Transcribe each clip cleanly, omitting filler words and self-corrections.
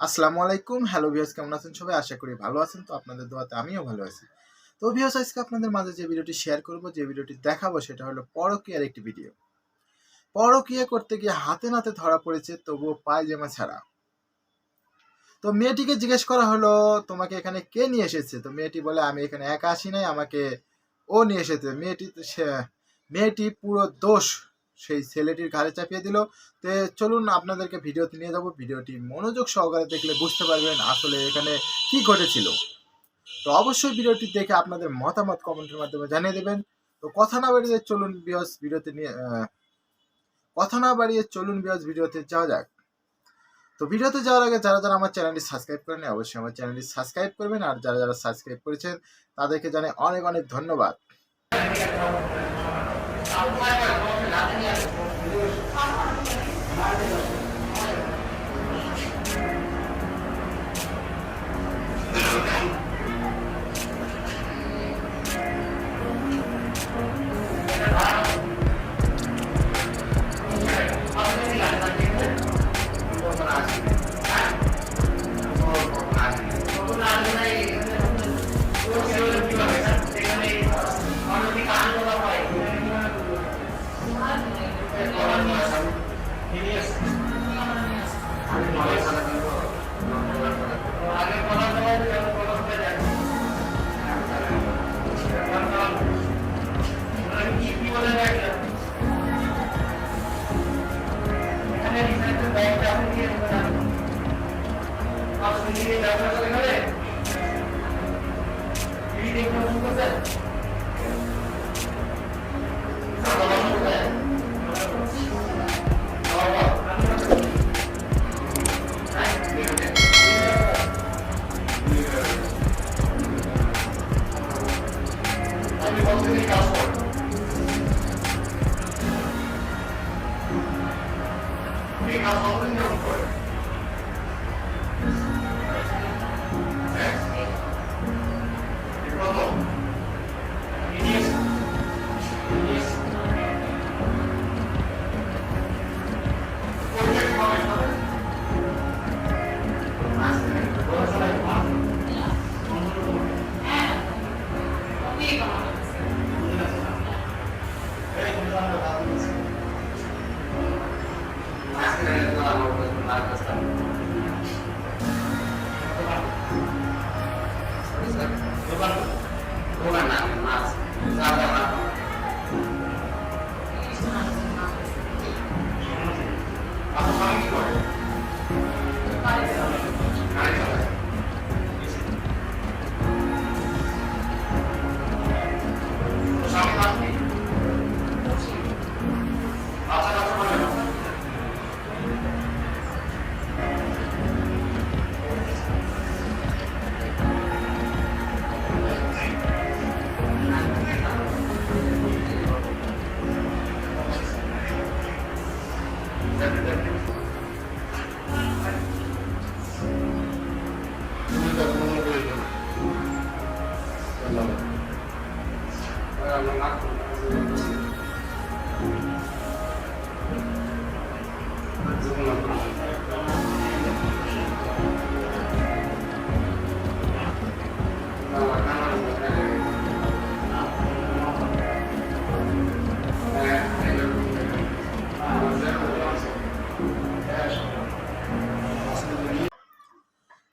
আসসালামু আলাইকুম। Hello viewers, কেমন আছেন সবাই? আশা করি ভালো আছেন। তো আপনাদের দোয়াতে আমিও ভালো আছি। তো ভিউয়ার্স, আজকে আপনাদের মাঝে যে ভিডিওটি শেয়ার করব, যে ভিডিওটি দেখাবো সেটা হলো পরকীয়ার একটি ভিডিও। পরকীয়া করতে গিয়ে হাতে নাতে ধরা পড়েছে, তবুও পায়জামা ছাড়া। তো মেয়েটিকে জিজ্ঞেস করা হলো, তোমাকে এখানে কে নিয়ে এসেছে? তো মেয়েটি বলে, আমি এখানে একা আসি নাই, আমাকে ও নিয়ে এসেছে। মেয়েটি পুরো দোষ সেই ছেলেটির ঘাড়ে চাপিয়ে দিল। তো চলুন আপনাদেরকে ভিডিওতে নিয়ে যাব। ভিডিওটি মনোযোগ সহকারে দেখলে বুঝতে পারবেন আসলে এখানে কি ঘটেছিল। তো অবশ্যই ভিডিওটি দেখে আপনাদের মতামত কমেন্টের মাধ্যমে জানিয়ে দেবেন। তো কথা না বাড়িয়ে চলুন ভিডিওতে যাওয়া যাক। তো ভিডিওতে যাওয়ার আগে যারা যারা আমার চ্যানেলটি সাবস্ক্রাইব করেন, অবশ্যই আমার চ্যানেলটি সাবস্ক্রাইব করবেন। আর যারা যারা সাবস্ক্রাইব করেছেন তাদেরকে জানাই অনেক অনেক ধন্যবাদ।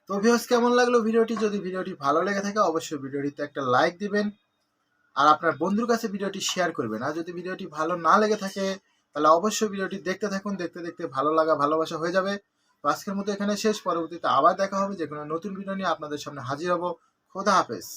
তো ভিউয়ার্স, কেমন লাগলো ভিডিওটি? যদি ভিডিওটি ভালো লেগে থাকে অবশ্যই ভিডিওটিতে একটা লাইক দিবেন আর আপনার বন্ধুর কাছে ভিডিওটি শেয়ার করবেন। আর যদি ভিডিওটি ভালো না লেগে থাকে তাহলে অবশ্যই ভিডিওটি দেখতে থাকুন। দেখতে দেখতে ভালো লাগা ভালোবাসা হয়ে যাবে। তো আজকের মতো এখানে শেষ। পরবর্তীতে আবার দেখা হবে যে কোনো নতুন ভিডিও নিয়ে আপনাদের সামনে হাজির হব। খোদা হাফেজ।